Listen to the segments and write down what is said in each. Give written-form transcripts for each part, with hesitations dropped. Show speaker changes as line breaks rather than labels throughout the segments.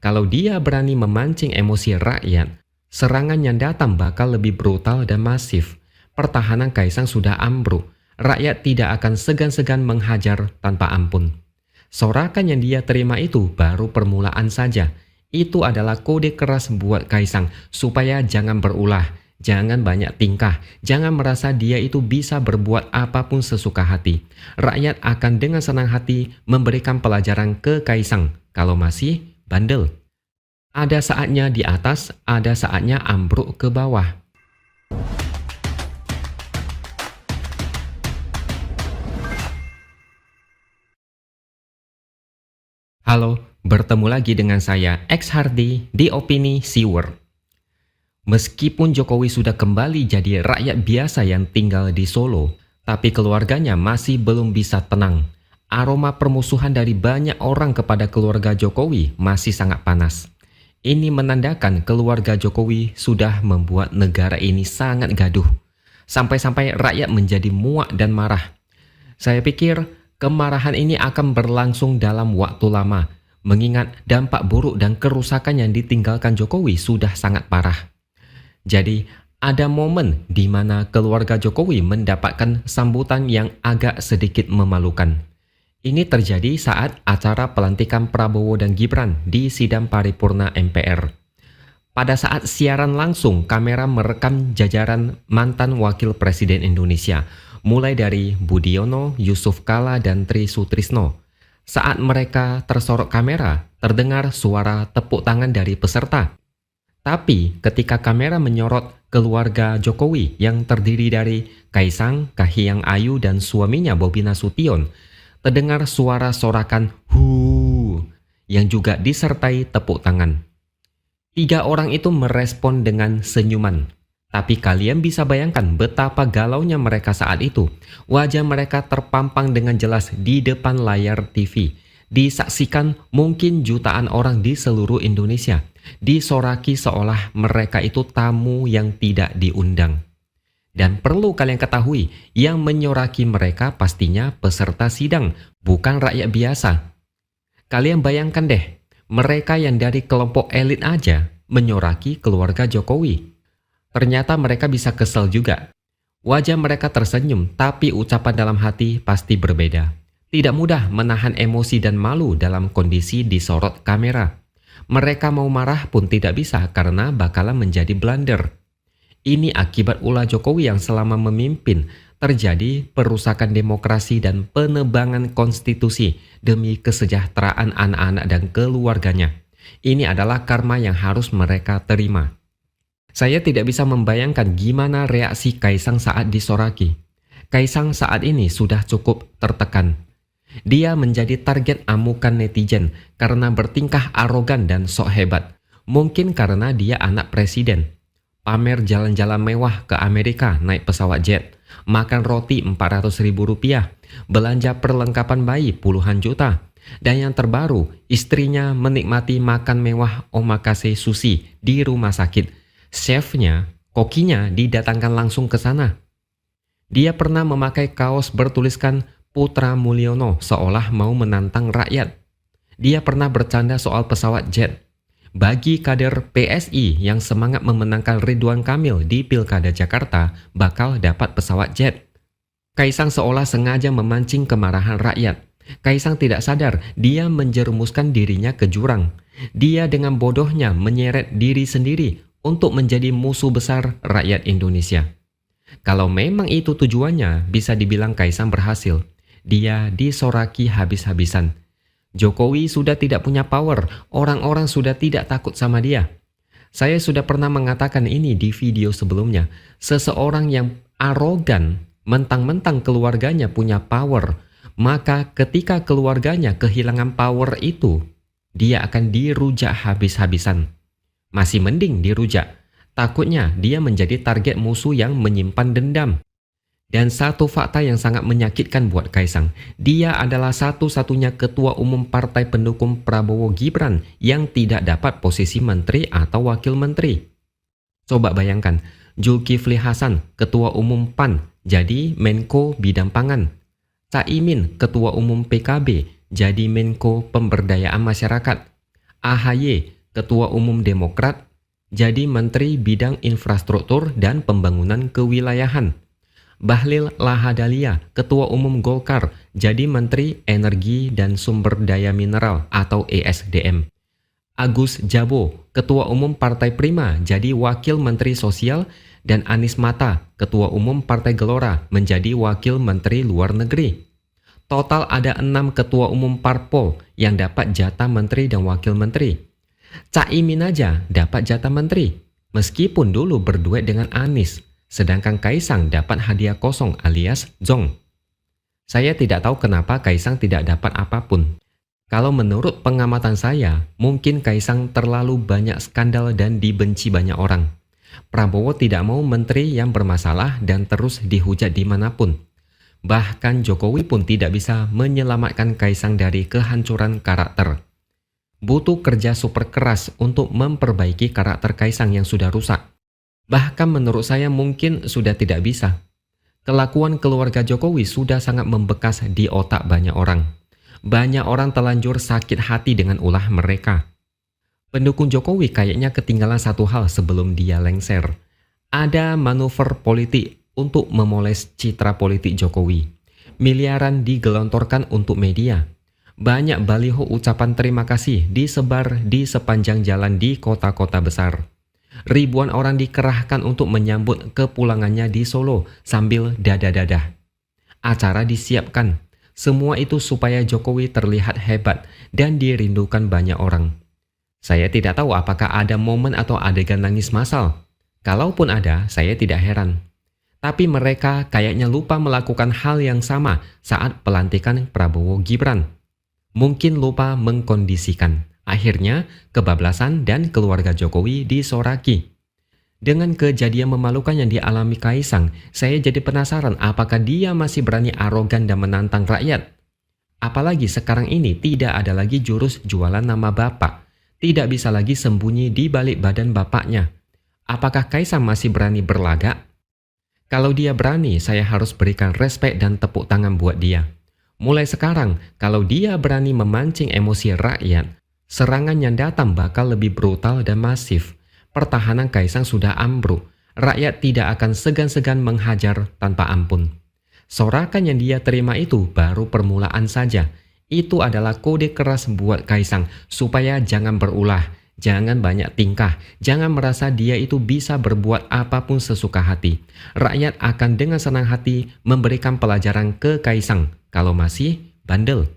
Kalau dia berani memancing emosi rakyat, serangan yang datang bakal lebih brutal dan masif. Pertahanan Kaisang sudah ambruk. Rakyat tidak akan segan-segan menghajar tanpa ampun. Sorakan yang dia terima itu baru permulaan saja. Itu adalah kode keras buat Kaisang supaya jangan berulah, jangan banyak tingkah, jangan merasa dia itu bisa berbuat apapun sesuka hati. Rakyat akan dengan senang hati memberikan pelajaran ke Kaisang kalau masih bandel. Ada saatnya di atas, ada saatnya ambruk ke bawah. Halo, bertemu lagi dengan saya X Hardy di Opini Siwer. Meskipun Jokowi sudah kembali jadi rakyat biasa yang tinggal di Solo, tapi keluarganya masih belum bisa tenang. Aroma permusuhan dari banyak orang kepada keluarga Jokowi masih sangat panas. Ini menandakan keluarga Jokowi sudah membuat negara ini sangat gaduh. Sampai-sampai rakyat menjadi muak dan marah. Saya pikir kemarahan ini akan berlangsung dalam waktu lama, mengingat dampak buruk dan kerusakan yang ditinggalkan Jokowi sudah sangat parah. Jadi, ada momen di mana keluarga Jokowi mendapatkan sambutan yang agak sedikit memalukan. Ini terjadi saat acara pelantikan Prabowo dan Gibran di sidang paripurna MPR. Pada saat siaran langsung, kamera merekam jajaran mantan Wakil Presiden Indonesia, mulai dari Budiono, Yusuf Kala, dan Tri Sutrisno. Saat mereka tersorot kamera, terdengar suara tepuk tangan dari peserta. Tapi ketika kamera menyorot keluarga Jokowi yang terdiri dari Kaisang, Kahiyang Ayu, dan suaminya Bobi Nasution, terdengar suara sorakan "hu" yang juga disertai tepuk tangan. 3 orang itu merespon dengan senyuman. Tapi kalian bisa bayangkan betapa galaunya mereka saat itu. Wajah mereka terpampang dengan jelas di depan layar TV. Disaksikan mungkin jutaan orang di seluruh Indonesia. Disoraki seolah mereka itu tamu yang tidak diundang. Dan perlu kalian ketahui, yang menyoraki mereka pastinya peserta sidang, bukan rakyat biasa. Kalian bayangkan deh, mereka yang dari kelompok elit aja menyoraki keluarga Jokowi. Ternyata mereka bisa kesel juga. Wajah mereka tersenyum, tapi ucapan dalam hati pasti berbeda. Tidak mudah menahan emosi dan malu dalam kondisi disorot kamera. Mereka mau marah pun tidak bisa karena bakalan menjadi blunder. Ini akibat ulah Jokowi yang selama memimpin terjadi perusakan demokrasi dan penebangan konstitusi demi kesejahteraan anak-anak dan keluarganya. Ini adalah karma yang harus mereka terima. Saya tidak bisa membayangkan gimana reaksi Kaisang saat disoraki. Kaisang saat ini sudah cukup tertekan. Dia menjadi target amukan netizen karena bertingkah arogan dan sok hebat. Mungkin karena dia anak presiden. Pamer jalan-jalan mewah ke Amerika naik pesawat jet, makan roti Rp400.000, belanja perlengkapan bayi puluhan juta. Dan yang terbaru, istrinya menikmati makan mewah omakase sushi di rumah sakit. Chefnya, kokinya didatangkan langsung ke sana. Dia pernah memakai kaos bertuliskan Putra Mulyono seolah mau menantang rakyat. Dia pernah bercanda soal pesawat jet. Bagi kader PSI yang semangat memenangkan Ridwan Kamil di Pilkada Jakarta bakal dapat pesawat jet. Kaisang seolah sengaja memancing kemarahan rakyat. Kaisang tidak sadar dia menjerumuskan dirinya ke jurang. Dia dengan bodohnya menyeret diri sendiri untuk menjadi musuh besar rakyat Indonesia. Kalau memang itu tujuannya, bisa dibilang Kaisang berhasil. Dia disoraki habis-habisan. Jokowi sudah tidak punya power, orang-orang sudah tidak takut sama dia. Saya sudah pernah mengatakan ini di video sebelumnya. Seseorang yang arogan, mentang-mentang keluarganya punya power, maka ketika keluarganya kehilangan power itu, dia akan dirujak habis-habisan. Masih mending dirujak, takutnya dia menjadi target musuh yang menyimpan dendam. Dan satu fakta yang sangat menyakitkan buat Kaisang, dia adalah satu-satunya ketua umum partai pendukung Prabowo Gibran yang tidak dapat posisi menteri atau wakil menteri. Coba bayangkan, Zulkifli Hasan, ketua umum PAN, jadi Menko Bidang Pangan. Caimin, ketua umum PKB, jadi Menko Pemberdayaan Masyarakat. AHY, Ketua Umum Demokrat, jadi Menteri Bidang Infrastruktur dan Pembangunan Kewilayahan. Bahlil Lahadalia, Ketua Umum Golkar, jadi Menteri Energi dan Sumber Daya Mineral atau ESDM. Agus Jabo, Ketua Umum Partai Prima, jadi Wakil Menteri Sosial, dan Anies Mata, Ketua Umum Partai Gelora, menjadi Wakil Menteri Luar Negeri. Total ada 6 Ketua Umum Parpol yang dapat jatah Menteri dan Wakil Menteri. Caimin aja dapat jatah Menteri, meskipun dulu berduet dengan Anies, sedangkan Kaisang dapat hadiah kosong alias Zong. Saya tidak tahu kenapa Kaisang tidak dapat apapun. Kalau menurut pengamatan saya, mungkin Kaisang terlalu banyak skandal dan dibenci banyak orang. Prabowo tidak mau menteri yang bermasalah dan terus dihujat dimanapun. Bahkan Jokowi pun tidak bisa menyelamatkan Kaisang dari kehancuran karakter. Butuh kerja super keras untuk memperbaiki karakter Kaisang yang sudah rusak. Bahkan menurut saya mungkin sudah tidak bisa. Kelakuan keluarga Jokowi sudah sangat membekas di otak banyak orang. Banyak orang telanjur sakit hati dengan ulah mereka. Pendukung Jokowi kayaknya ketinggalan satu hal sebelum dia lengser. Ada manuver politik untuk memoles citra politik Jokowi. Miliaran digelontorkan untuk media. Banyak baliho ucapan terima kasih disebar di sepanjang jalan di kota-kota besar. Ribuan orang dikerahkan untuk menyambut kepulangannya di Solo sambil dadah-dadah. Acara disiapkan. Semua itu supaya Jokowi terlihat hebat dan dirindukan banyak orang. Saya tidak tahu apakah ada momen atau adegan nangis massal. Kalaupun ada, saya tidak heran. Tapi mereka kayaknya lupa melakukan hal yang sama saat pelantikan Prabowo Gibran. Mungkin lupa mengkondisikan. Akhirnya, kebablasan dan keluarga Jokowi disoraki. Dengan kejadian memalukan yang dialami Kaisang, saya jadi penasaran apakah dia masih berani arogan dan menantang rakyat. Apalagi sekarang ini tidak ada lagi jurus jualan nama bapak. Tidak bisa lagi sembunyi di balik badan bapaknya. Apakah Kaisang masih berani berlagak? Kalau dia berani, saya harus berikan respek dan tepuk tangan buat dia. Mulai sekarang, kalau dia berani memancing emosi rakyat, serangan yang datang bakal lebih brutal dan masif. Pertahanan Kaisang sudah ambruk. Rakyat tidak akan segan-segan menghajar tanpa ampun. Sorakan yang dia terima itu baru permulaan saja. Itu adalah kode keras buat Kaisang supaya jangan berulah, jangan banyak tingkah, jangan merasa dia itu bisa berbuat apapun sesuka hati. Rakyat akan dengan senang hati memberikan pelajaran ke Kaisang kalau masih bandel.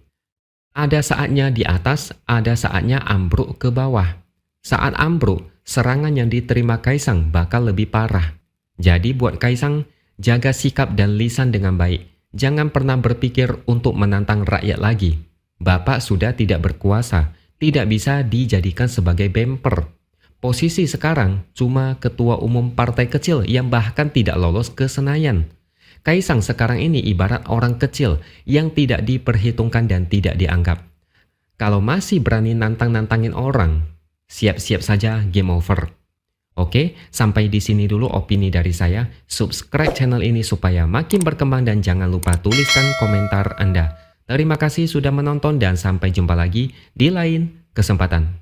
Ada saatnya di atas, ada saatnya ambruk ke bawah. Saat ambruk, serangan yang diterima Kaisang bakal lebih parah. Jadi buat Kaisang, jaga sikap dan lisan dengan baik. Jangan pernah berpikir untuk menantang rakyat lagi. Bapak sudah tidak berkuasa, tidak bisa dijadikan sebagai bemper. Posisi sekarang cuma ketua umum partai kecil yang bahkan tidak lolos ke Senayan. Kaisang sekarang ini ibarat orang kecil yang tidak diperhitungkan dan tidak dianggap. Kalau masih berani nantang-nantangin orang, siap-siap saja game over. Oke, sampai di sini dulu opini dari saya. Subscribe channel ini supaya makin berkembang dan jangan lupa tuliskan komentar Anda. Terima kasih sudah menonton dan sampai jumpa lagi di lain kesempatan.